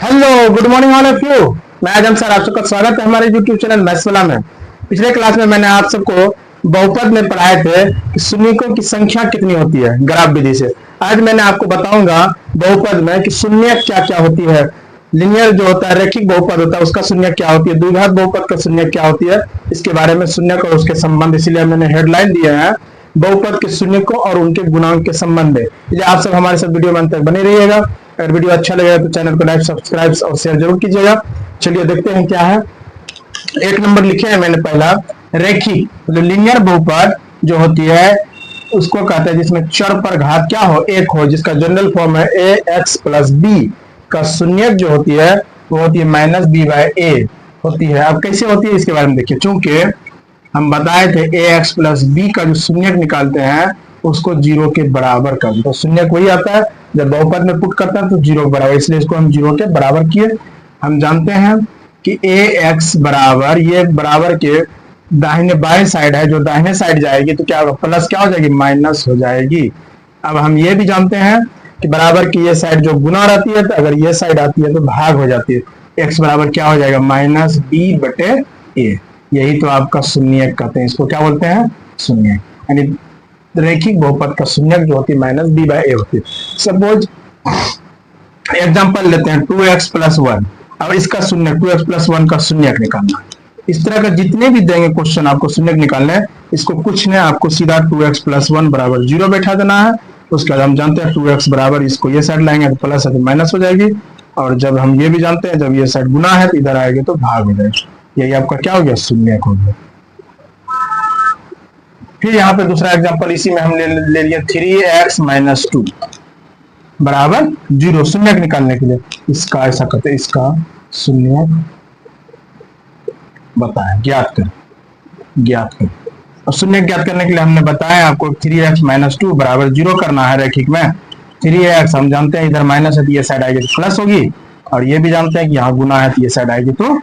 Hello, good morning all of you. मैं आजम sir, आप सबका स्वागत है हमारे यूट्यूब चैनल मैथ्स वाला में। पिछले क्लास में मैंने आप सबको बहुपद में पढ़ाए थे कि शून्यकों की संख्या कितनी होती है ग्राफ विधि से। आज मैंने आपको बताऊंगा बहुपद में कि शून्य क्या क्या होती है। लिनियर जो होता है, रैखिक बहुपद होता है, उसका शून्य क्या होती है। द्विघात बहुपद का शून्य क्या होती है, इसके बारे में शून्य और उसके संबंध, इसीलिए मैंने हेडलाइन दिया है बहुपद के शून्यकों और उनके गुणांक के संबंध में। इसलिए आप सब हमारे साथ वीडियो में अंत तक बने रहिएगा। अगर वीडियो अच्छा लगेगा तो चैनल को लाइक, सब्सक्राइब और शेयर जरूर कीजिएगा। चलिए देखते हैं क्या है। एक नंबर लिखे है मैंने पहला, रैखिक मतलब लीनियर बहुपद जो होती है उसको कहते हैं जिसमें चर पर घात क्या हो, एक हो, जिसका जनरल फॉर्म है ए एक्स प्लस बी का शून्यक जो होती है वो होती है माइनस बी बाय ए होती है। अब कैसे होती है इसके बारे में देखिए। चूंकि हम बताए थे ए एक्स प्लस बी का जो शून्यक निकालते हैं उसको जीरो के बराबर कर दो, तो शून्यक वही आता है जब बहुपद में पुट करता है तो जीरो के बराबर, इसलिए इसको हम जीरो के बराबर किए। हम जानते हैं कि ए एक्स बराबर, ये बराबर के दाहिने बाएं साइड है, जो दाहिने साइड जाएगी तो क्या होगा, प्लस क्या हो जाएगी, माइनस हो जाएगी। अब हम ये भी जानते हैं कि बराबर की ये साइड जो गुना रहती है, तो अगर ये साइड आती है तो भाग हो जाती है। एक्स बराबर क्या हो जाएगा, माइनस बी बटे ए। यही तो आपका शून्यक कहते हैं, इसको क्या बोलते हैं, शून्यक। यानी रैखिक बहुपद का शून्यक जो होती है माइनस बी बाय ए होती है। सपोज एग्जांपल लेते हैं 2x प्लस 1। अब इसका शून्यक 2x प्लस 1 का शून्यक निकालना। इस तरह का जितने भी देंगे क्वेश्चन आपको शून्यक निकालना है, इसको कुछ नहीं, आपको सीधा 2x प्लस 1 बराबर 0 बैठा देना है। उसके बाद हम जानते हैं 2x बराबर, इसको ये साइड लाएंगे तो प्लस है तो माइनस हो जाएगी, और जब हम ये भी जानते हैं जब ये साइड गुना है तो इधर आएगी तो भाग हो जाएगी। यही आपका क्या हो गया, शून्यक हो गया। फिर यहाँ पे दूसरा एग्जांपल इसी में हम ले लिए 3x माइनस 2 बराबर 0, शून्यक निकालने के लिए इसका ऐसा करते हैं, इसका शून्यक बताएं, ज्ञात कर। और शून्यक ज्ञात करने के लिए हमने बताया आपको 3x माइनस 2 बराबर 0 करना है। रैखिक में 3x हम जानते हैं इधर माइनस है तो ये साइड आएगी तो प्लस होगी, और ये भी जानते हैं कि यहाँ गुना है तो ये साइड आएगी तो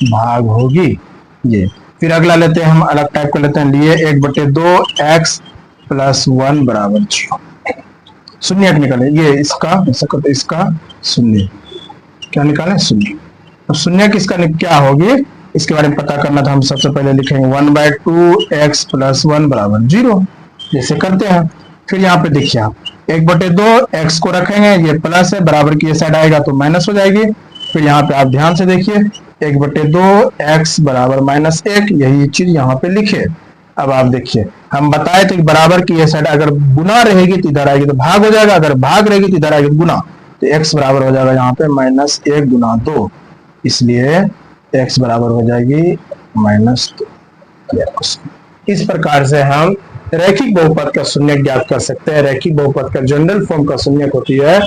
भाग होगी। ये फिर अगला लेते हैं, हम अलग टाइप का लेते हैं, लिए 1/2x प्लस 1 बराबर 0, शून्यक निकाले। ये इसका ऐसा करते, इसका शून्य क्या निकाले, शून्य। अब शून्यक इसका क्या होगी इसके बारे में पता करना था। हम सबसे पहले लिखेंगे 1/2x प्लस 1 बराबर 0, जैसे करते हैं। फिर यहाँ पे देखिए आप 1/2x को रखेंगे, ये प्लस है, बराबर की ये साइड आएगा तो माइनस हो जाएगी। फिर यहाँ पे आप ध्यान से देखिए 1/2x बराबर -1, यही चीज यहाँ पे लिखे। अब आप देखिए हम बताए थे कि बराबर की ये साइड अगर गुना रहेगी तो इधर आएगी तो भाग हो जाएगा, अगर भाग रहेगी तो इधर आएगी तो गुना, तो x बराबर हो जाएगा यहाँ पे -1 गुना 2, इसलिए x बराबर हो जाएगी -2। इस प्रकार से हम रैखिक बहुपद का शून्यक ज्ञात कर सकते हैं। रैखिक बहुपद का जनरल फॉर्म का शून्यक होती है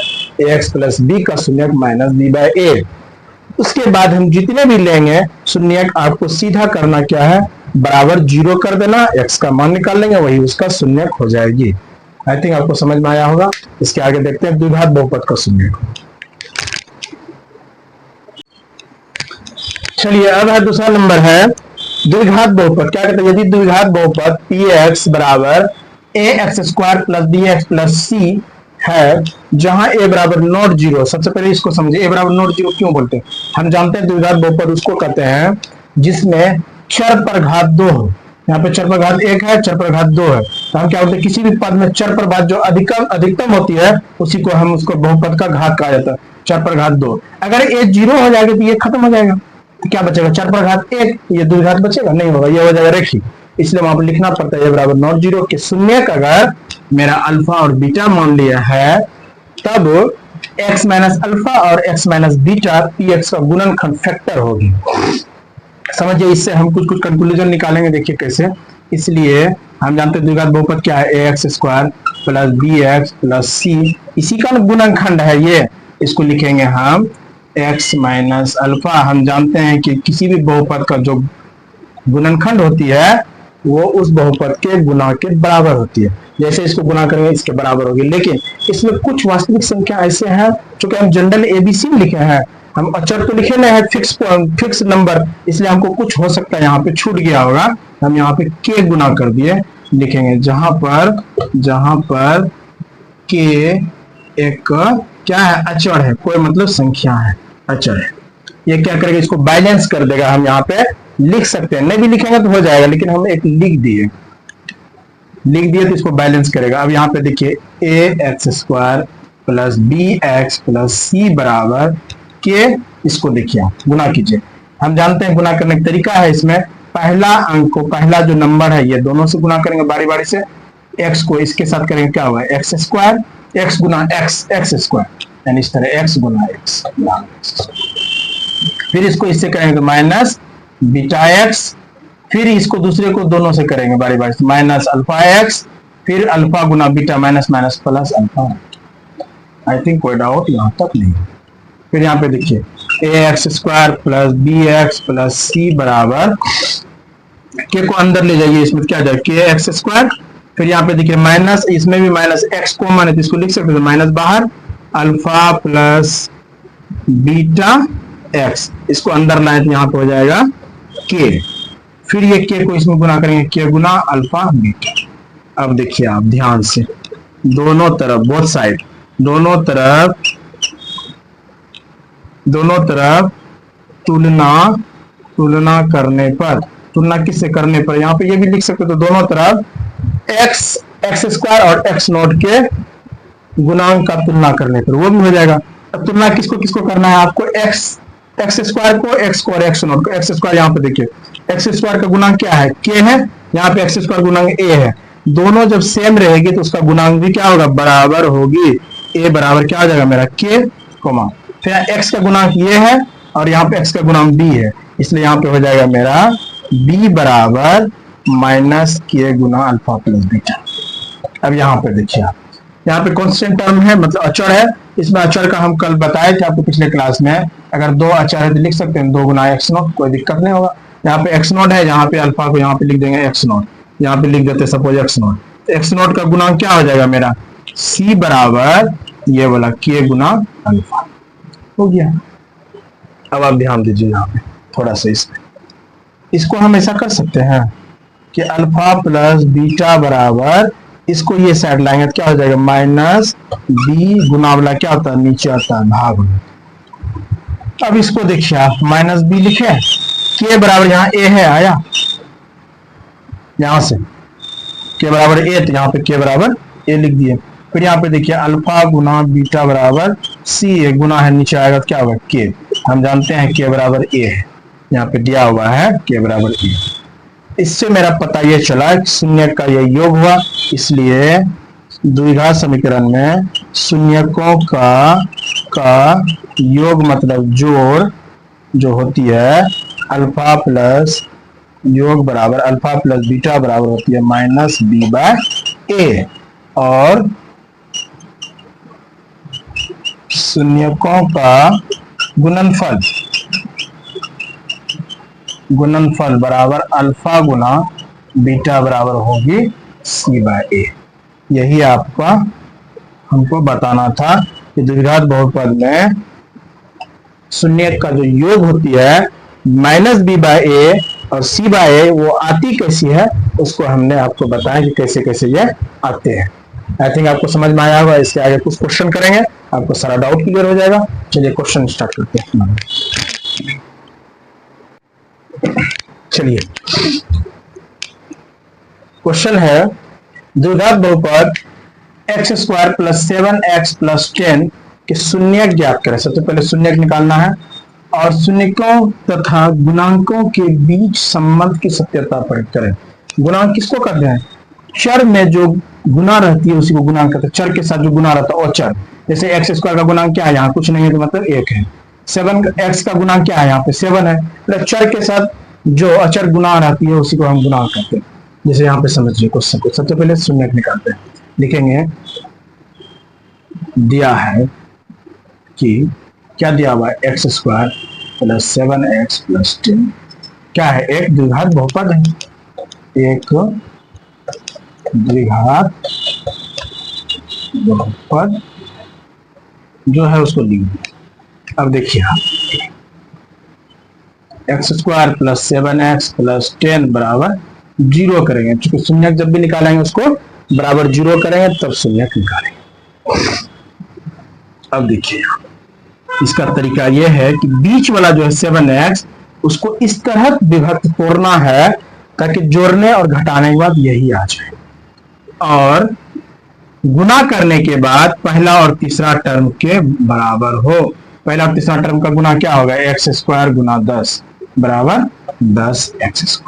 ax प्लस b का शून्यक माइनस b बाय a। उसके बाद हम जितने भी लेंगे शून्यक, आपको सीधा करना क्या है, बराबर 0 कर देना, x का मान निकाल लेंगे, वही उसका शून्यक हो जाएगी। आई थिंक आपको समझ में आया होगा। इसके आगे देखते हैं द्विघात बहुपद का शून्यक। चलिए अब है दूसरा नंबर है द्विघात बहुपद। क्या कहते हैं, यदि द्विघात बहुपद px बराबर ax² plus bx plus c है, जहां a बराबर नॉट 0। सबसे पहले इसको समझिए, a बराबर नॉट 0 क्यों बोलते हैं। हम जानते हैं द्विघात बहुपद उसको कहते हैं जिसमें चर पर घात 2 हो। यहाँ पे चर पर घात 1 है, चर पर घात 2 है, तो हम क्या बोलते हैं, किसी भी पद में चर पर घात जो अधिकतम होती है उसी को हम उसको बहुपद का घात कहा जाता है, चर पर घात 2। अगर a 0 हो जाएगा तो ये खत्म हो जाएगा, तो क्या बचेगा, चर पर घात 1, ये द्विघात बचेगा नहीं होगा, ये हो जाएगा रैखिक। इसलिए वहां पर लिखना पड़ता है बराबर नॉट 0 के शून्यक अगर मेरा अल्फा और बीटा मान लिया है, तब x माइनस अल्फा और x माइनस बीटा px का गुणनखंड फैक्टर होगी। समझिए, इससे हम कुछ कंक्लूजन निकालेंगे, देखिए कैसे। इसलिए हम जानते हैं द्विघात बहुपद क्या है, ax² plus bx plus c, इसी का गुणनखंड है ये। इसको लिखेंगे हम x माइनस अल्फा। हम जानते हैं कि किसी भी बहुपद का जो गुणनखंड होती है वो उस बहुपद के गुना के बराबर होती है। जैसे इसको गुना करेंगे इसके बराबर होगी, लेकिन इसमें कुछ वास्तविक संख्या ऐसे हैं जो कि हम जनरल एबीसी में लिखे हैं, हम अचर तो लिखे नहीं है, फिक्स नंबर, इसलिए हमको कुछ हो सकता है यहाँ पे छूट गया होगा, हम यहाँ पे के गुना कर दिए। लिखेंगे, जहां पर के एक क्या है, अचर है, कोई मतलब संख्या है, अचर है। ये क्या करेगा, इसको बैलेंस कर देगा। हम यहाँ पे लिख सकते हैं, नहीं भी लिखेंगे तो हो जाएगा, लेकिन हम एक लिख दिए तो इसको बैलेंस करेगा। अब यहाँ पे देखिए A X square plus B X plus C बराबर के, इसको देखिए गुना कीजिए। हम जानते हैं गुना करने का तरीका है, इसमें पहला अंक को, पहला जो नंबर है ये दोनों से गुना करेंगे बारी बारी से। एक्स को इसके साथ करेंगे, क्या होगा, एक्स स्क्वायर, एक्स गुना एक्स, एक्स स्क्वायर, यानी इस तरह एक्स गुना एक्स। फिर इसको इससे करेंगे तो माइनस बीटा एक्स, फिर इसको दूसरे को दोनों से करेंगे बारी बारी से, माइनस अल्फा एक्स, फिर अल्फा गुना beta minus minus plus alpha. I think कोई डाउट यहाँ तक नहीं। फिर यहाँ पे देखिए A X square plus B X plus C बराबर, के को अंदर ले जाइए, इसमें क्या जाए, के एक्स स्क्वायर, फिर यहाँ पे देखिए माइनस, इसमें भी माइनस, एक्स कॉमन है तो इसको लिख सकते हैं माइनस बाहर, अल्फा प्लस बीटा एक्स, इसको अंदर लाए तो यहाँ पे हो जाएगा के, फिर ये के को इसमें गुना करेंगे, के गुना अल्फा बीटा। अब देखिए आप ध्यान से, दोनों तरफ, बोथ साइड, दोनों तरफ तुलना करने पर, तुलना किससे करने पर, यहाँ पे ये भी लिख सकते, तो दोनों तरफ एक्स स्क्वायर और एक्स नॉट के गुणांक का तुलना करने पर वो भी हो जाएगा। अब तुलना किसको किसको करना है आपको, एक्स स्क्वायर को, एक्स को और एक्स नॉट को। एक्स स्क्वायर यहाँ पे देखिए, एक्स स्क्वायर का गुणांक क्या है, के है, यहाँ पे एक्स स्क्वायर गुणांक ए है, दोनों जब सेम रहेगी तो उसका गुणांक भी क्या होगा, बराबर होगी। ए बराबर क्या हो जाएगा मेरा, के कोमा, फिर एक्स का गुणांक ये है और यहाँ पे एक्स का गुणांक बी है, इसलिए यहाँ पे हो जाएगा मेरा बी बराबर माइनस के गुना अल्फा प्लस बीटा। अब यहाँ पे देखिए आप, यहाँ पे कांस्टेंट टर्म है, मतलब अचर है, इसमें अचर का हम कल बताए थे आपको पिछले क्लास में, अगर दो अचर है तो लिख सकते हैं 2 गुना एक्स नॉट, कोई दिक्कत नहीं होगा। यहाँ पे एक्स नॉट है, यहाँ पे अल्फा को यहाँ पे लिख देंगे एक्स नॉट, यहाँ पे लिख देते suppose x not, x not का गुणांक क्या हो जाएगा मेरा, सी बराबर ये वाला के गुना अल्फा, हो गया। अब आप ध्यान दीजिए यहाँ पे थोड़ा सा, इसको हम ऐसा कर सकते हैं कि अल्फा प्लस बीटा बराबर, इसको ये साइड लाएंगे तो क्या हो जाएगा, माइनस बी गुना वाला क्या होता है, नीचे आता है भाग में। अब इसको देखिए आप, माइनस बी लिखे, के बराबर यहाँ ए है, आया यहां से के बराबर ए, तो यहाँ पे के बराबर ए लिख दिए। फिर यहाँ पे देखिए अल्फा गुना बीटा बराबर सी, ए गुना है नीचे आएगा तो क्या होगा, के, हम जानते हैं के बराबर ए है, यहाँ पे दिया हुआ है के बराबर ए। इससे मेरा पता ये चला कि शून्य का ये योग हुआ, इसलिए द्विघात समीकरण में शून्यकों का योग मतलब जोड़ जो होती है, अल्फा प्लस योग बराबर अल्फा प्लस बीटा बराबर होती है माइनस बी बाय ए, और शून्यकों का गुणनफल बराबर अल्फा गुना बीटा बराबर होगी सी बाय ए। यही आपका हमको बताना था कि द्विघात बहुपद में शून्य का जो योग होती है माइनस बी बाय ए और सी बाय ए, वो आती कैसी है उसको हमने आपको बताया कि कैसे कैसे ये आते हैं। आई थिंक आपको समझ में आया होगा। इसके आगे कुछ क्वेश्चन करेंगे, आपको सारा डाउट क्लियर हो जाएगा। चलिए क्वेश्चन स्टार्ट करते हैं। चलिए क्वेश्चन है, द्विघात बहुपद x square plus 7x plus 10 के शून्यक ज्ञात करें। सबसे पहले शून्यक निकालना है और शून्यकों तथा गुणांकों के बीच संबंध की सत्यता परीक्षित करें। गुणांक किसको कहते हैं? चर में जो गुना रहती है उसी को गुणांक कहते हैं। चर के साथ जो गुना रहता है वो चर। जैसे एक्स स्क्वायर का गुणांक क्या है, यहाँ कुछ नहीं है तो मतलब 1 है। 7x का गुणांक क्या है, यहाँ पे 7 है। मतलब चर के साथ जो अचर गुना रहती है उसी को हम गुणांक कहते हैं। जैसे यहाँ पे समझिए क्वेश्चन को। सबसे पहले शून्यक निकालते हैं। लिखेंगे दिया है कि क्या दिया हुआ है, X square plus 7x plus 10 क्या है, एक द्विघात बहुपद है। एक द्विघात बहुपद जो है उसको लिख दीजिए। अब देखिए आप x square plus 7x plus 10 बराबर जीरो करेंगे, चूंकि शून्यक जब भी निकालेंगे उसको बराबर जीरो करेंगे तब शून्यक निकालेंगे। अब देखिए इसका तरीका यह है कि बीच वाला जो है 7x उसको इस तरह विभक्त तोड़ना है ताकि जोड़ने और घटाने के बाद यही आ जाए, और गुना करने के बाद पहला और तीसरा टर्म के बराबर हो। पहला और तीसरा टर्म का गुना क्या होगा, एक्स स्क्वायर गुना 10 बराबर 10x²।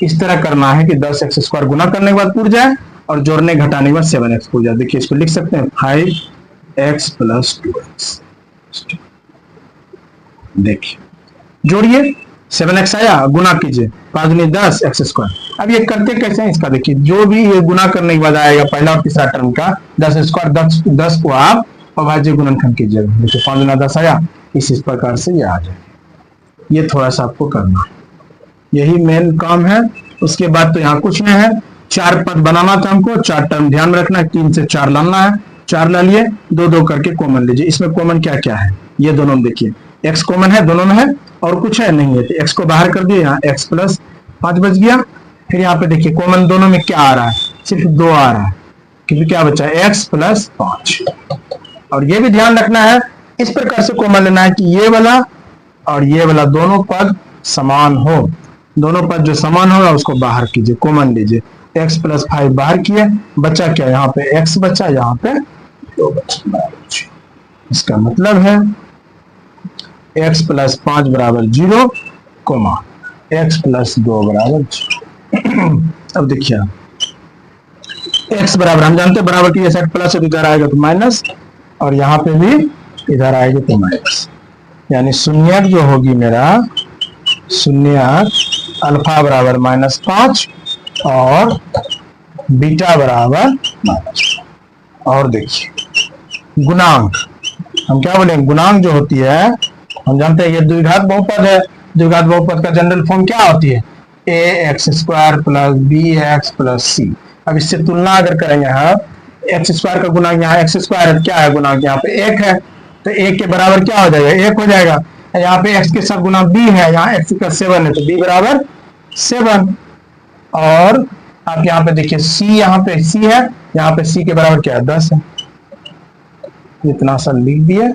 इस तरह करना है कि 10x² गुना करने के बाद पूर जाए और जोड़ने घटाने के बाद 7x पूर जाए। देखिए इसको लिख सकते हैं 5x + 2x। देखिए जोड़िए 7x आया, गुना कीजिए 5 × 10 x²। अब ये करते कैसे हैं इसका देखिए, जो भी ये गुना करने के बाद आएगा पहला और तीसरा टर्म का 10² 10 को आप अभाज्य गुणनखंड कीजिएगा। देखिए 5 × 10 आया, इस प्रकार से ये आ जाए। ये थोड़ा सा आपको करना है, यही मेन काम है। उसके बाद तो यहाँ कुछ नहीं है, 4 पद बनाना था हमको, 4 टर्म ध्यान में रखना है, 3 से 4 लाना है, 4 ला लिए, 2 करके कॉमन लीजिए। इसमें कॉमन क्या क्या है, ये दोनों में देखिए, x कॉमन है दोनों में है और कुछ है नहीं है, तो x को बाहर कर दिए, यहाँ x + 5 बच गया। फिर यहाँ पे देखिए कॉमन दोनों में क्या आ रहा है, सिर्फ 2 आ रहा है, क्योंकि क्या बचा x + 5। और ये भी ध्यान रखना है, इस प्रकार से कॉमन लेना है कि ये वाला और ये वाला दोनों पद समान हो। दोनों पद जो समान होगा उसको बाहर कीजिए, कॉमन लीजिए। x + 5 बाहर किए, बचा क्या, यहाँ पे x बचा, यहाँ पे 2 बचा। इसका मतलब है x + 5 = 0, x + 2 = 0। अब देखिए x बराबर, हम जानते हैं बराबर की साइड प्लस है, इधर आएगा तो माइनस, और यहाँ पे भी इधर आएगा तो माइनस, यानी शून्यक जो होगी मेरा, शून्यक अल्फा बराबर -5 और बीटा बराबर -। और देखिए गुणांक, हम क्या बोलेंगे, गुणांक जो होती है हम जानते हैं ये द्विघात बहुपद है। द्विघात बहुपद का जनरल फॉर्म क्या होती है, ax² + bx + c। अब इससे तुलना अगर करेंगे हम, x² का गुणांक यहाँ x² है, क्या है गुणांक यहाँ पे 1 है, तो 1 के बराबर क्या हो जाएगा, 1 हो जाएगा। यहाँ पे x के साथ गुना b है, यहाँ x का 7 है तो b बराबर 7। और आप यहाँ पे देखिए c, यहाँ पे c है, यहाँ पे c के बराबर क्या है, 10 है। इतना सा लिख दिए,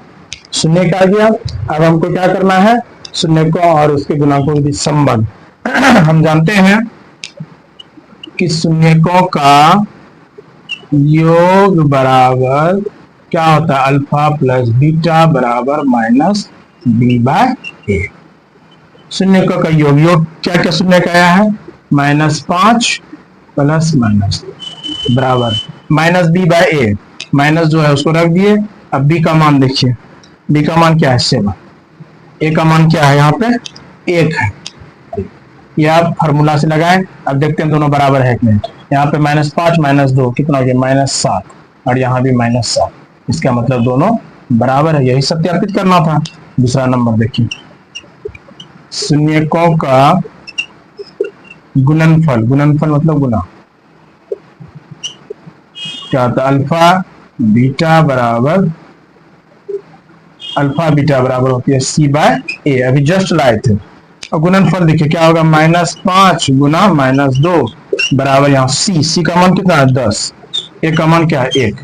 शून्य का आ गया। अब हमको क्या करना है, शून्य को और उसके गुणांकों के बीच संबंध। हम जानते हैं कि शून्यकों का योग बराबर क्या होता है, अल्फा + बीटा बराबर -b/a। शून्यकों का योग, योग क्या क्या शून्य का आया है, -5 + - बराबर -b/a। माइनस जो है उसको रख दिए। अब b का मान देखिए, b का मान क्या है 7, a का मान क्या है यहाँ पे 1 है। ये आप फार्मूला से लगाएं। अब देखते हैं दोनों बराबर है कि नहीं। यहाँ पे -5 - 2 कितना हो गया, -7, और यहाँ भी -7। इसका मतलब दोनों बराबर है, यही सत्यापित करना था। दूसरा नंबर देखिए, शून्यकों का गुणनफल, गुणनफल मतलब गुना, क्या होता है, अल्फा बीटा बराबर होती है c/a। अभी जस्ट लाए थे। और गुणनफल देखिए क्या होगा, -5 गुना -2 बराबर यहाँ c का मान कितना है 10, a का मान क्या है 1।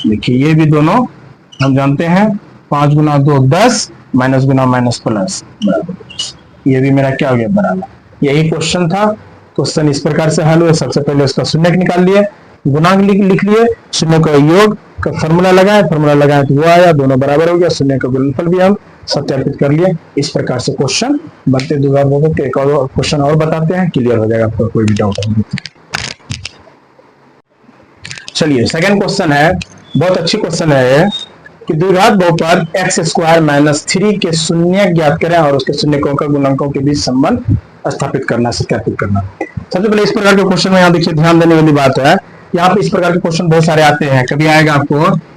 देखिए ये भी दोनों हम जानते हैं, 5 गुना 2 10, माइनस गुना माइनस प्लस बराबर। ये भी मेरा क्या हो गया, बराबर। यही क्वेश्चन था। क्वेश्चन इस प्रकार से हल हुए। सबसे पहले उसका शून्यक निकाल लिए, गुणांक लिख लिए, शून्य का योग का फॉर्मूला लगाए तो वो आया, दोनों बराबर हो गया। शून्य का गुणनफल भी हम सत्यापित कर लिए। इस प्रकार से क्वेश्चन बनते दोबारा के एक और क्वेश्चन और बताते हैं, क्लियर हो जाएगा आपको कोई भी डाउट हो। चलिए सेकंड क्वेश्चन है, बहुत अच्छी क्वेश्चन है कि द्विघात बहुपद x² - 3 के शून्य ज्ञात करें और उसके शून्यकों का गुणांकों के बीच संबंध स्थापित करना, सत्यापित करना। सबसे पहले इस प्रकार के क्वेश्चन में यहाँ देखिए ध्यान देने वाली बात है, यहाँ पे इस प्रकार के क्वेश्चन बहुत सारे आते हैं। कभी आएगा आपको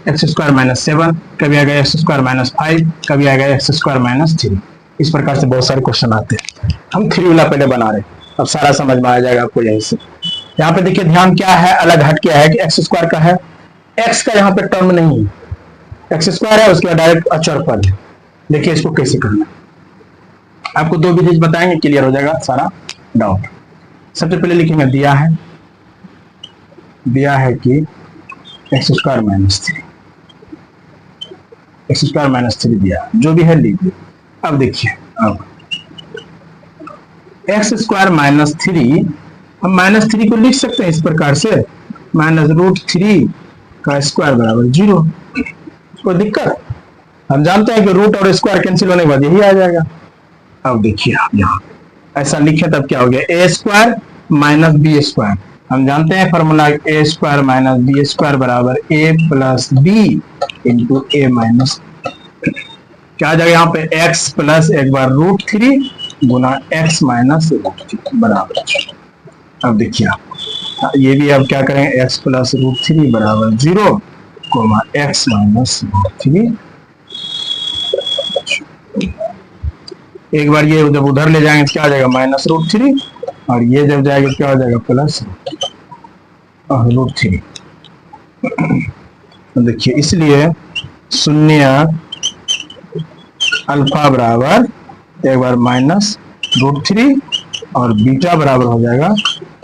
x² - 7, कभी आएगा x² - 5, कभी आएगा x² - 3। इस प्रकार से बहुत सारे क्वेश्चन आते हैं। हम 3 वाला पहले बना रहे, अब सारा समझ में आ जाएगा आपको यहीं से। यहाँ पे देखिए ध्यान क्या है, अलग हट क्या है कि x² का है, x का यहाँ पे टर्म नहीं है, x² है उसके बाद डायरेक्ट अचर पद है। देखिए इसको कैसे करना, आपको 2 विधि बताएंगे, क्लियर हो जाएगा सारा डाउट। सबसे पहले लिखेंगे दिया है कि एक्स स्क्वायर माइनस थ्री दिया, जो भी है लीजिए। अब देखिए, अब एक्स स्क्वायर माइनस थ्री, हम माइनस थ्री को लिख सकते हैं इस प्रकार से, -√3 का स्क्वायर बराबर 0। कोई दिक्कत? हम जानते हैं कि रूट और स्क्वायर कैंसिल होने के बाद यही आ जाएगा। अब देखिए आप यहाँ ऐसा लिखे तब क्या हो गया, ए स्क्वायर माइनस बी स्क्वायर। हम जानते हैं फॉर्मूला ए स्क्वायर माइनस बी स्क्वायर बराबर ए प्लस बी इंटू ए माइनस, क्या आ जाएगा यहाँ पे, एक्स प्लस एक बार √3 गुना एक्स माइनस √3 बराबर। अब देखिए आप ये भी अब क्या करेंगे, एक्स प्लस √3 बराबर 0 कोमा एक्स माइनस √3। एक बार ये जब उधर ले जाएंगे तो क्या आ जाएगा, -√3, और ये जब जाएगा क्या हो जाएगा, प्लस √3। देखिए इसलिए शून्य अल्फा बराबर एक बार -√3 और बीटा बराबर हो जाएगा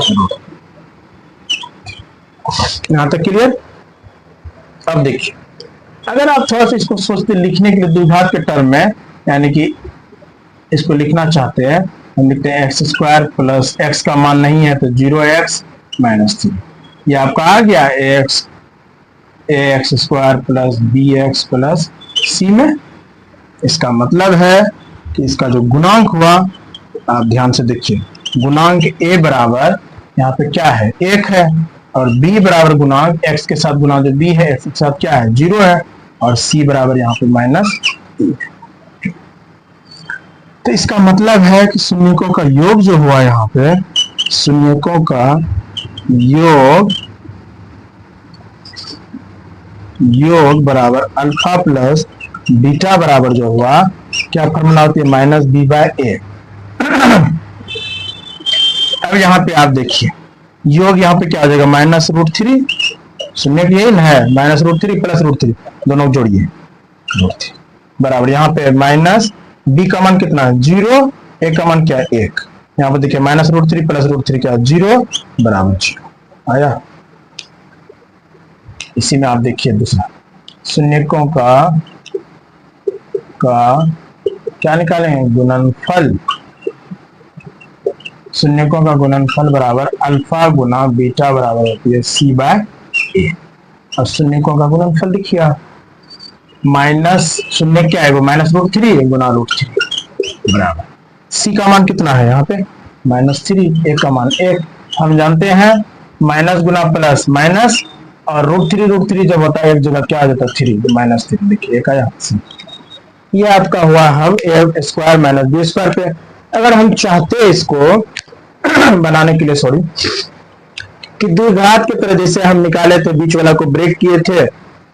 √। यहां तक क्लियर? अब देखिए, अगर आप थोड़ा सा इसको सोचते लिखने के लिए द्विघात के टर्म में, यानी कि इसको लिखना चाहते हैं, हम लिखते हैं एक्स स्क्वायर प्लस एक्स का मान नहीं है तो 0x माइनस 3, ये आपका आ गया X square plus B X plus C में। इसका मतलब है कि इसका जो गुणांक हुआ, आप ध्यान से देखिए, गुणांक a बराबर यहाँ पे क्या है, 1 है, और b बराबर गुणांक x के साथ गुणा जो b है x के साथ क्या है, 0 है, और c बराबर यहाँ पे -1। तो इसका मतलब है कि शून्यकों का योग जो हुआ यहाँ पे, शून्यकों का योग बराबर अल्फा प्लस बीटा बराबर जो हुआ, क्या फॉर्मूला होती है, -b/a। अब यहाँ पे आप देखिए, योग यहाँ पे क्या हो जाएगा, -√3, शून्य की यही है, -√3 प्लस √3 दोनों जोड़िए, √3 बराबर यहाँ पे माइनस b का मान कितना है, 0, a का मान क्या है, 1। यहाँ पे देखिए -√3 प्लस √3 क्या है, 0 बराबर 0 आया। इसी में आप देखिए दूसरा, शून्यकों का क्या निकाले हैं, गुणनफल। शून्यकों का गुणनफल बराबर अल्फा गुना बीटा बराबर होती है c/a। और शून्यकों का गुणनफल लिखिए, माइनस शून्य क्या है वो, -√3 गुना √3 बराबर c का मान कितना है यहाँ पे, -3, a का मान 1। हम जानते हैं माइनस गुना प्लस माइनस, और √3 जब होता है एक जगह क्या आ जाता है, 3, -3। देखिए एक आया, ये आपका हुआ हम ए स्क्वायर माइनस बी स्क्वायर पे। अगर हम चाहते हैं इसको बनाने के लिए, सॉरी, कि द्विघात की तरह जैसे हम निकाले थे, बीच वाला को ब्रेक किए थे,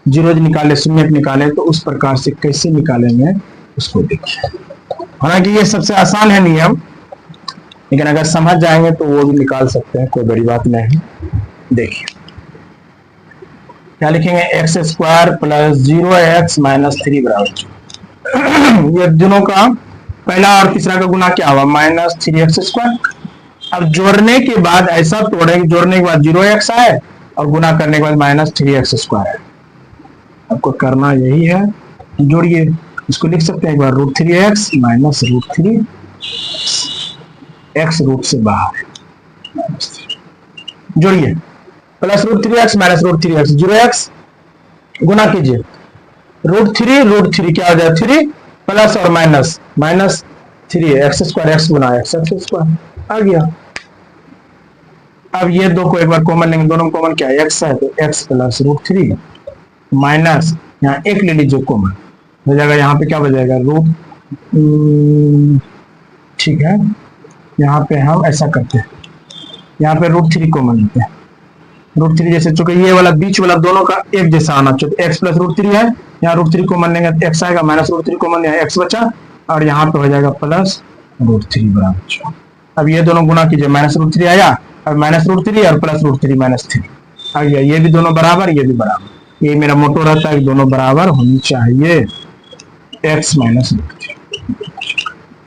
0 निकाले, शून्य निकाले, तो उस प्रकार से कैसे निकालेंगे उसको देखिए। हालांकि ये सबसे आसान है नियम, लेकिन अगर समझ जाएंगे तो वो भी निकाल सकते हैं, कोई बड़ी बात नहीं। देखिए क्या लिखेंगे, x square plus 0x minus 3 बराबर, ये दोनों का पहला और तीसरा का गुना क्या हुआ, -3x²। अब जोड़ने के बाद ऐसा तोड़े, जोड़ने के बाद 0x आए और गुना करने के बाद -3x² है। आपको करना यही है, जोड़िए, इसको लिख सकते हैं एक बार √3x माइनस √3 x रूट से बाहर, जोड़िए, plus √3x minus √3x, 0x गुना कीजिए, √3 क्या हो जाए, 3 प्लस और माइनस -3x² x गुना x² आ गया। अब ये दो को एक बार कॉमन लेंगे, दोनों कॉमन क्या है, x है, तो x प्लस √3 माइनस यहाँ 1 ले लीजिए कॉमन, हो जाएगा यहाँ पे क्या बचेगा, ठीक है, यहाँ पे हम ऐसा करते हैं, यहाँ पे √3 कॉमन लेते हैं, √3 जैसे, चूंकि ये वाला बीच वाला दोनों का एक जैसा आना चाहिए, x प्लस √3 है, यहाँ √3 कॉमन लेंगे तो x आएगा, माइनस √3 कॉमन यहाँ x बचा, और यहाँ पे हो जाएगा प्लस √3 बराबर। अब ये दोनों गुना कीजिए, -√3 आया, और -√3 और प्लस √3 -3 आ गया, ये भी दोनों बराबर, ये भी बराबर। ये मेरा मोटो रहता है, दोनों बराबर होनी चाहिए, x माइनस √3।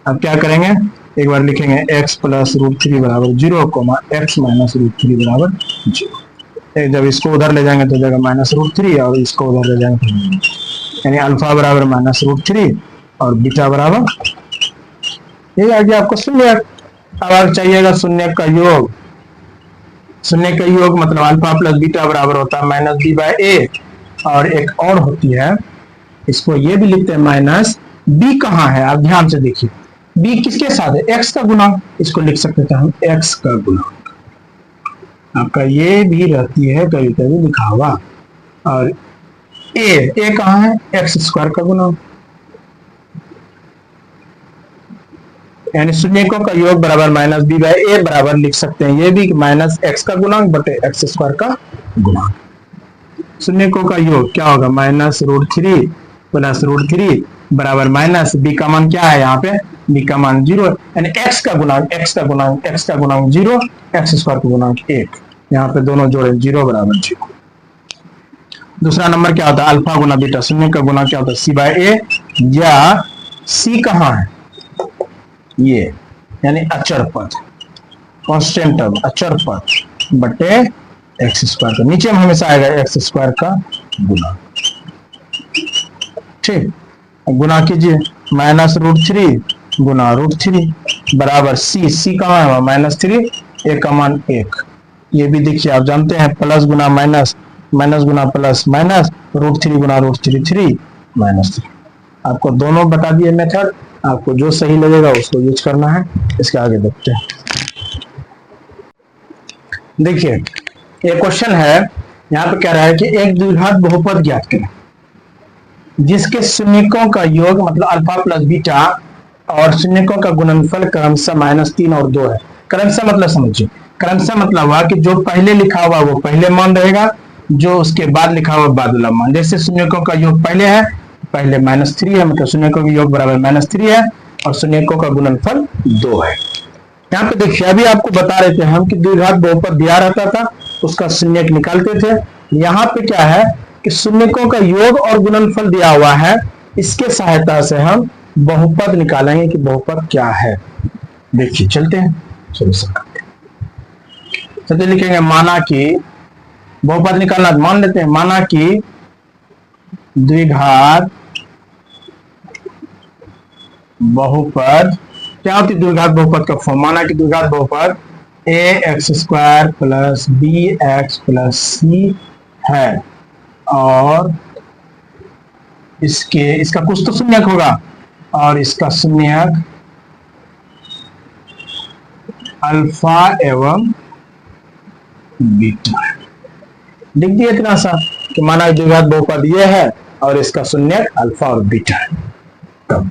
अब क्या करेंगे, एक बार लिखेंगे x प्लस रूट थ्री बराबर 0 comma x minus root three बराबर 0। जब इसको उधर ले जाएंगे तो जाएगा माइनस रूट थ्री, और इसको उधर ले जाएंगे तो यानी अल्फा बराबर माइनस रूट थ्री और बीटा बराबर, ये आ गया आपको शून्य। अब आप चाहिएगा शून्य का योग। शून्य का योग मतलब अल्फा प्लस बीटा बराबर होता है माइनस बी बाय ए, और एक और होती है, इसको ये भी लिखते हैं माइनस बी। कहाँ है आप ध्यान से देखिए, बी किसके साथ है, एक्स का गुणांक, इसको लिख सकते थे हम एक्स का गुणांक। आपका ये भी रहती है कभी कभी लिखा हुआ, और ए कहाँ है, एक्स स्क्वायर का गुणांक, यानी शून्यकों का योग बराबर माइनस बी बाय ए बराबर लिख सकते हैं ये भी माइनस एक्स का गुणांक बटे एक्स स्क्वायर का गुणांक। शून्यकों का योग क्या होगा, minus root three plus root three बराबर माइनस बी का मान क्या है यहाँ पे, बी का मान 0, यानी एक्स का गुणांक एक्स का गुणांक एक्स का गुणांक 0, एक्स स्क्वायर का गुणांक 1, यहाँ पे दोनों जोड़े 0 बराबर 0। दूसरा नंबर क्या होता है, अल्फा गुना बीटा, शून्य का गुना क्या होता है सी बाय ए, या सी कहाँ है ये, यानी अचर पद, कांस्टेंट टर्म अचर पद बटे एक्स स्क्वायर का, नीचे में हमेशा आएगा एक्स स्क्वायर का गुना। ठीक, गुना कीजिए, माइनस रूट थ्री गुना रूट थ्री बराबर सी कहाँ है माइनस थ्री, ए का मान 1। ये भी देखिए आप जानते हैं प्लस गुना माइनस, माइनस गुना प्लस माइनस, रूट थ्री गुना root three three minus three. आपको दोनों बता दिए मेथड, आपको जो सही लगेगा उसको यूज करना है। इसके आगे देखते हैं। देखिए ये क्वेश्चन है, यहाँ पे कह रहा है कि एक द्विघात बहुपद ज्ञात करें जिसके शून्यकों का योग मतलब अल्फा प्लस बीटा और शून्यकों का गुणनफल क्रमशः -3 और 2 है। क्रमशः मतलब समझिए, क्रमशः मतलब हुआ कि जो पहले लिखा हुआ वो पहले मान रहेगा, जो उसके बाद लिखा हुआ बाद वाला मान। जैसे शून्यकों का योग पहले है, पहले -3 है, मतलब शून्यकों का योग बराबर -3 है, और शून्यकों का गुणनफल 2 है। यहाँ पे देखिए अभी आपको बता रहे थे हम कि द्विघात बहुपद दिया रहता था, उसका शून्यक निकालते थे। यहाँ पे क्या है कि शून्यकों का योग और गुणनफल दिया हुआ है, इसके सहायता से हम बहुपद निकालेंगे कि बहुपद क्या है। देखिए चलते हैं, चलते लिखेंगे, माना कि बहुपद निकालना, मान लेते हैं, माना कि द्विघात बहुपद क्या होती है, द्विघात बहुपद का फॉर्म, माना कि द्विघात बहुपद A X square plus B X plus C है, और इसका कुछ तो शून्यक होगा, और इसका शून्यक अल्फा एवं बीटा है। लिख दिए इतना सा कि माना द्विघात बहुपद ये है और इसका शून्यक अल्फा और बीटा है। तब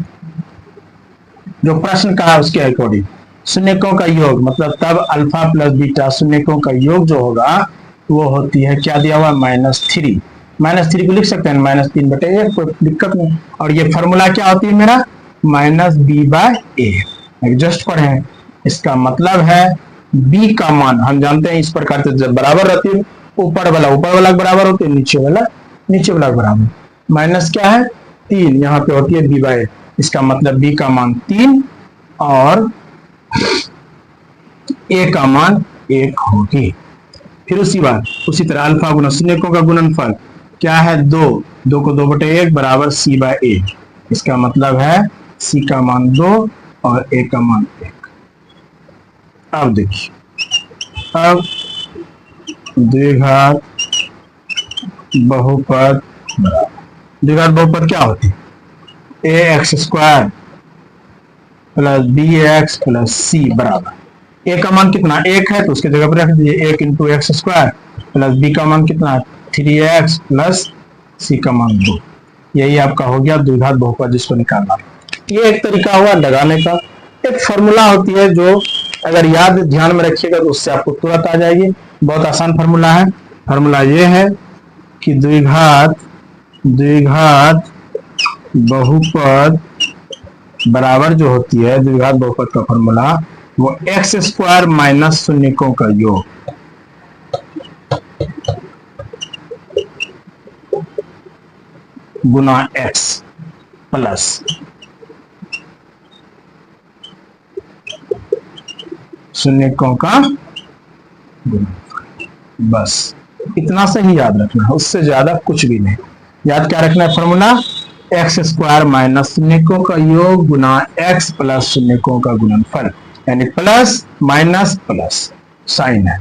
जो प्रश्न कहा उसके अकॉर्डिंग शून्यकों का योग मतलब तब अल्फा प्लस बीटा शून्यकों का योग जो होगा वो होती है, क्या दिया हुआ, -3। -3 को लिख सकते हैं -3 बटे 1, कोई दिक्कत नहीं। और ये फॉर्मूला क्या होती है मेरा, -b/a। एडजस्ट पढ़े, इसका मतलब है b का मान हम जानते हैं इस प्रकार से जब बराबर रहती है, ऊपर वाला बराबर होती है, नीचे वाला बराबर, माइनस क्या है 3, यहाँ पे होती है b/a। इसका मतलब b का मान 3 और a का मान 1 होगी। फिर उसी तरह अल्फा गुना शून्यकों का गुणनफल क्या है, 2 को 2/1 बराबर c/a। इसका मतलब है c का मान 2 और a का मान 1। अब देखिए, अब द्विघात बहुपद क्या होती है, A X square plus B X plus C बराबर, ए का मान कितना 1 है तो उसके जगह पर रख दीजिए 1 × एक्स स्क्वायर प्लस बी का मान कितना 3x प्लस सी का मान 2। यही आपका हो गया द्विघात बहुपद जिसको निकालना। ये एक तरीका हुआ लगाने का। एक फॉर्मूला होती है जो अगर याद ध्यान में रखिएगा तो उससे आपको तुरंत आ जाएगी। बहुत आसान फॉर्मूला है। फॉर्मूला ये है कि द्विघात बहुपद बराबर जो होती है द्विघात बहुपद का फॉर्मूला वो एक्स स्क्वायर माइनस शून्यकों का योग गुना एक्स प्लस शून्यकों का गुणनफल। बस इतना से ही याद रखना है, उससे ज्यादा कुछ भी नहीं। याद क्या रखना है फॉर्मूला? एक्स स्क्वायर माइनस शून्यकों का योग गुना एक्स प्लस शून्यकों का गुणनफल, यानी प्लस माइनस प्लस साइन है।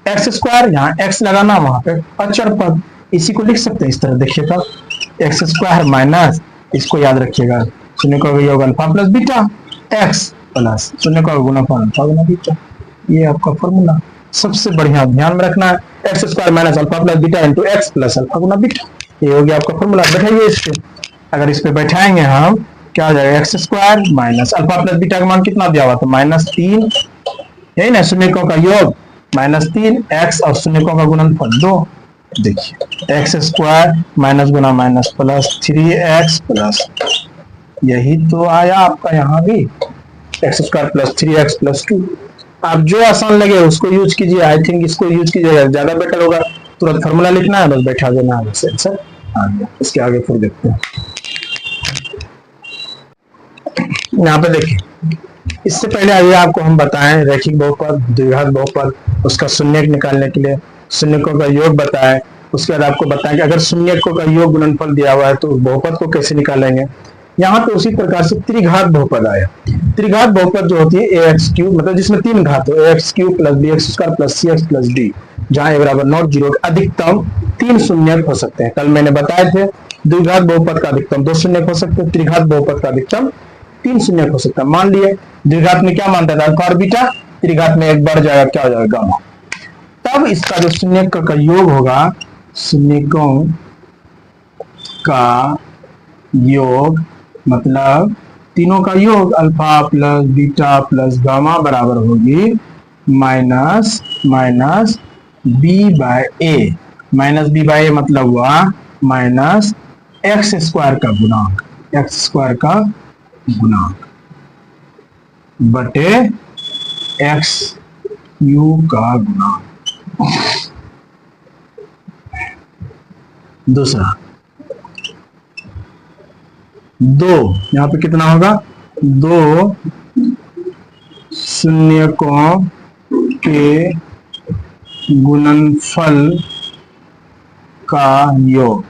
एक्स स्क्वायर, यहाँ एक्स लगाना, वहां पे अचर पद, इसी को लिख सकते हैं इस तरह। देखिएगा एक्स स्क्वायर माइनस, इसको याद रखिएगा, शून्यकों का योग alpha plus beta, X plus शून्यकों का गुणनफल अल्फा गुना बीटा। ये आपका फॉर्मूला सबसे बढ़िया ध्यान में रखना है। X square minus alpha plus beta into X plus alpha गुना बीटा, ये हो गया आपका फॉर्मूला। बैठाइए इस पे, अगर इस पे बैठाएंगे हम, क्या हो जाएगा? X square minus alpha plus beta का मान कितना दिया हुआ था? -3, यही ना, शून्यकों का योग -3, एक्स और शून्यकों का गुणनफल 2। देखिए एक्स स्क्वायर माइनस गुना माइनस प्लस 3x प्लस, यही तो आया आपका यहाँ भी, x square plus 3x plus 2। आप जो आसान लगे उसको यूज कीजिए। आई थिंक इसको यूज कीजिएगा, ज्यादा बेटर होगा। तुरंत फॉर्मूला लिखना है, बस बैठा देना है, बस आंसर आ गया। इसके आगे फिर देखते हैं। यहाँ पे देखिए, इससे पहले अभी आपको हम बताएं रैखिक बहुपद, द्विघात बहुपद, उसका शून्यक निकालने के लिए शून्यकों का योग बताएं। उसके बाद आपको बताएं कि अगर शून्यकों का योग गुणनफल दिया हुआ है तो बहुपद को कैसे निकालेंगे। यहाँ पे उसी प्रकार से त्रिघात बहुपद आया। त्रिघात बहुपद जो होती है ax क्यूब, मतलब जिसमें 3 घात हो, ax cube plus bx square plus cx plus d, जहाँ a बराबर नॉट 0, अधिकतम 3 शून्यक हो सकते हैं। कल मैंने बताए थे द्विघात बहुपद का अधिकतम 2 शून्यक हो सकते हैं, त्रिघात बहुपद का अधिकतम 3 शून्यक हो सकता है। मान लिए द्विघात में क्या मानता था? अल्फा और बीटा, त्रिघात में एक बढ़ जाएगा, क्या हो जाएगा? गामा। तब इसका जो शून्यक का योग होगा, शून्यकों का योग मतलब तीनों का योग alpha plus beta plus gamma बराबर होगी माइनस माइनस बी बाय ए। माइनस बी बाय ए मतलब हुआ माइनस एक्स स्क्वायर का गुणांक, एक्स स्क्वायर का गुणांक बटे एक्स यू का गुणांक। दूसरा 2, यहाँ पे कितना होगा? 2 शून्यकों के गुणनफल का योग।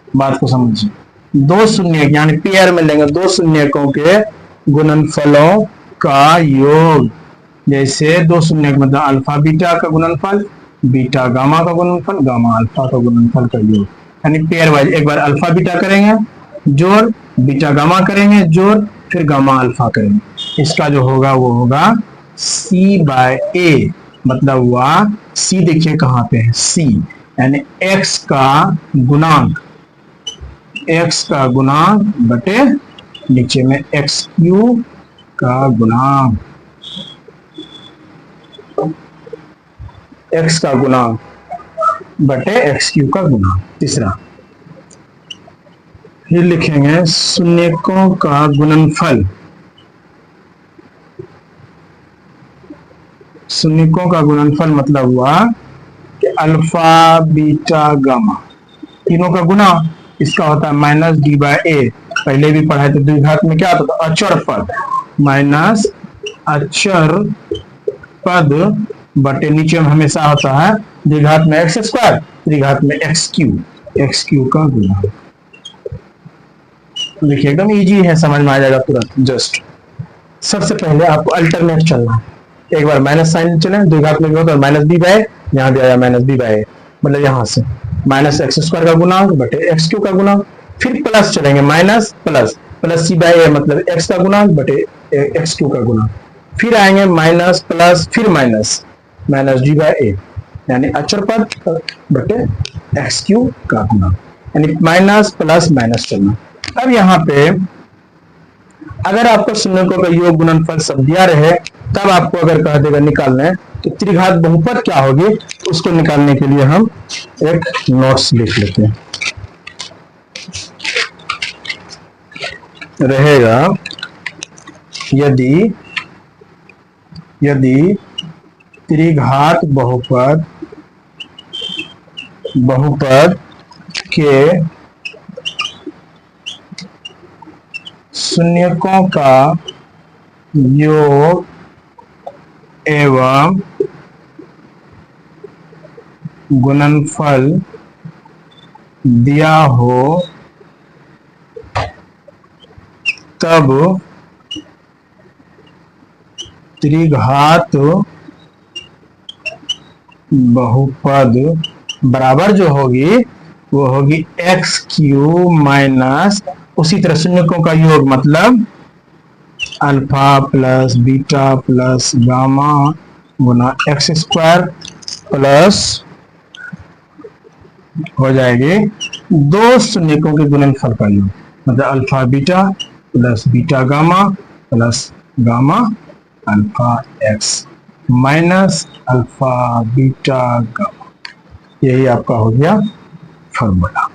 बात को समझिए, 2 शून्यक यानी पेयर में लेंगे, 2 शून्यकों के गुणनफलों का योग। जैसे 2 शून्यक मतलब अल्फा बीटा का गुणनफल, बीटा गामा का गुणनफल, गामा अल्फा का गुणनफल का योग, यानी पेयर वाइज। एक बार अल्फा बीटा करेंगे जोड़, बीटा गामा करेंगे जोड़, फिर गामा अल्फा करेंगे। इसका जो होगा वो होगा c बाय a, मतलब हुआ c, देखिए कहाँ पे है c, यानी x का गुणांक, x का गुणांक बटे नीचे में x क्यूब का गुणांक, x का गुणांक बटे x क्यूब का गुणांक। तीसरा फिर लिखेंगे शून्यकों का गुणनफल, शून्यकों का गुणनफल मतलब हुआ कि अल्फा बीटा गामा तीनों का गुणा, इसका होता है माइनस डी बाय ए। पहले भी पढ़ाए थे, द्विघात में क्या होता था? अचर पद, माइनस अचर पद बटे नीचे में हमेशा होता है द्विघात में एक्स स्क्वायर, त्रिघात में एक्स क्यूब का गुणा। देखिए एकदम इजी है, समझ में आ जाएगा तुरंत। जस्ट सबसे पहले आपको अल्टरनेट चलना है। एक बार माइनस साइन चले, द्विघात में होता है माइनस बी बाय, यहाँ भी आया माइनस बी बाय, मतलब यहाँ से माइनस एक्स स्क्वायर का गुणांक बटे एक्स क्यू का गुणांक, फिर प्लस चलेंगे माइनस प्लस प्लस सी बाय ए, मतलब एक्स का गुणांक बटे एक्स क्यू का गुणांक, फिर आएंगे माइनस प्लस फिर माइनस माइनस डी बाय ए, यानी अचर पद बटे एक्स क्यू का गुणांक, यानी माइनस प्लस माइनस चलना। अब यहाँ पे अगर आपको शून्यकों का योग गुणनफल सब दिया रहे, तब आपको अगर कह देगा निकालने, तो त्रिघात बहुपद क्या होगी उसको निकालने के लिए हम एक नोट्स लिख लेते हैं। रहेगा यदि त्रिघात बहुपद के शून्यकों का योग एवं गुणनफल दिया हो तब त्रिघात बहुपद बराबर जो होगी वो होगी एक्स क्यूब माइनस उसी तरह शून्यकों का योग मतलब alpha plus beta plus gamma गुना एक्स स्क्वायर प्लस हो जाएगी दो शून्यकों के गुणनफल का योग मतलब alpha beta plus beta gamma plus gamma alpha X minus alpha beta gamma. यही आपका हो गया फॉर्मूला।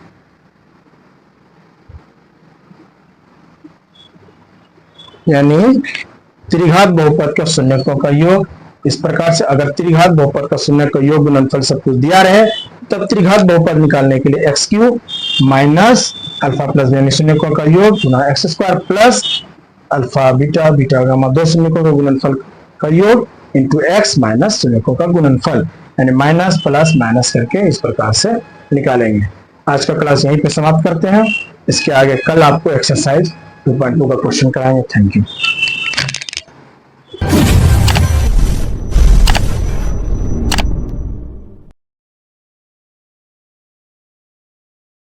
यानी त्रिघात बहुपद का शून्यकों का योग इस प्रकार से, अगर त्रिघात बहुपद का शून्य का योग गुणनफल सब कुछ दिया रहे तब त्रिघात बहुपद निकालने के लिए X cube minus alpha plus यानी शून्यकों का योग गुना X square plus alpha beta beta gamma दो शून्यकों का गुणनफल का योग इंटू एक्स माइनस शून्यकों का गुणनफल यानी माइनस प्लस माइनस करके इस प्रकार से निकालेंगे। आज का क्लास यहीं पे समाप्त करते हैं। इसके आगे कल आपको एक्सरसाइज 2.2 का क्वेश्चन कराएंगे। Thank you.